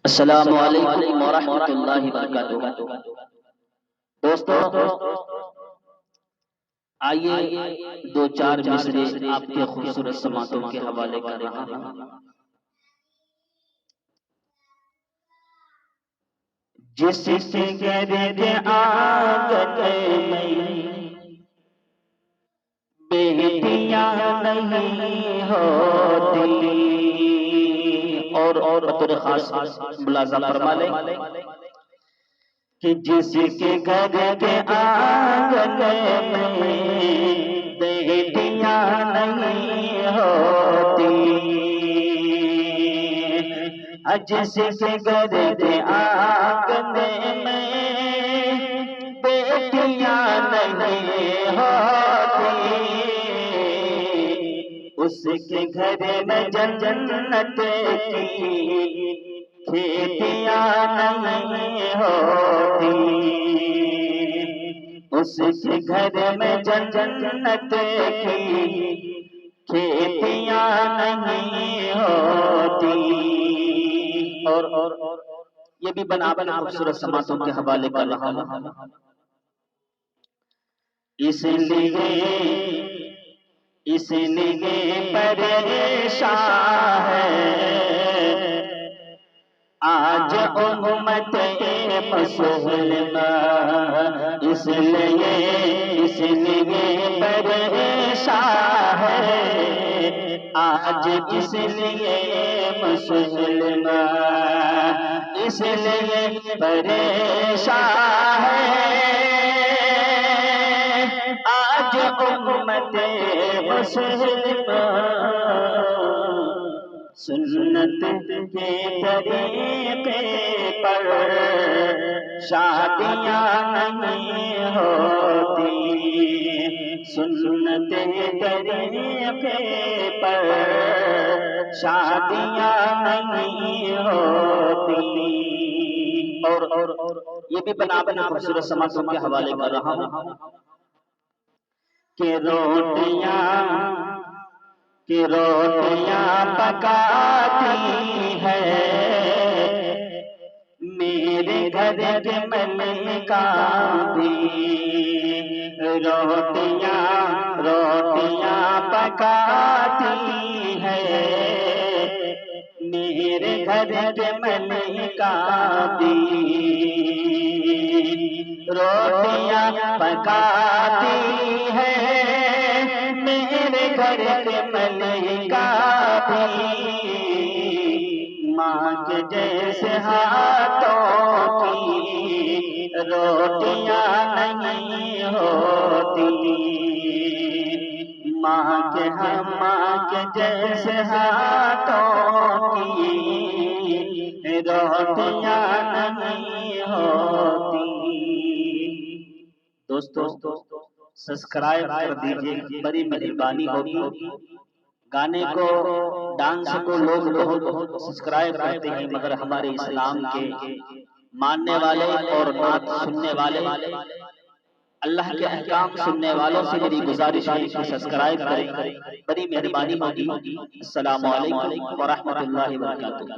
अस्सलामु अलैकुम व रहमतुल्लाहि व बरकातुहू। दोस्तों, आइए दो चार मिसरे आपके खूबसूरत समातों के हवाले कर रहा हूँ। जिसके घर आंगन में बेटियां नहीं होती, और बतौर खास मुलाजा फरमा लें कि जिसके घर के आंगन में बेटियां नहीं होती, जिसके घर के आंगन में बेटियां नहीं होती, उसके घर में जन्नत की खेतियां नहीं होती, उसके घर में जन्नत की खेतियां नहीं होती। और ये भी बना खूबसूरत समातों के हवाले कर रहा हूं। इसलिए परेशान है आज उम्मत मुसलमा, इसलिए परेशान है आज, इसलिए मुसलमा, इसलिए परेशान है आज उम्मत मुसलमा। सुन्नत के तरीके पर शादियां नहीं होती, सुन्नत के तरीके पर शादियां नहीं होती। और ये भी बना खूबसूरत समातों के हवाले कर रहा हूँ कि रोटियां पकाती है मेरे घर के मलिका भी, रोटियां पकाती है मेरे घर के मलिका भी, रोटियां पकाती है मेरे घर के मलिका भी, माँ के जैसे हाथों की रोटियां नहीं होती, माँ के जैसे हाथों की रोटियां नहीं होती। दोस्तों, सब्सक्राइब कर दीजिए, बड़ी मेहरबानी होगी। गाने को, डांस को लोग बहुत सब्सक्राइब करते हैं, मगर हमारे इस्लाम के मानने वाले और नात सुनने वाले, अल्लाह के अहकाम सुनने वालों से मेरी गुजारिश है कि सब्सक्राइब करें, बड़ी मेहरबानी होगी। अस्सलामु अलैकुम व रहमतुल्लाहि व बरकातुहू।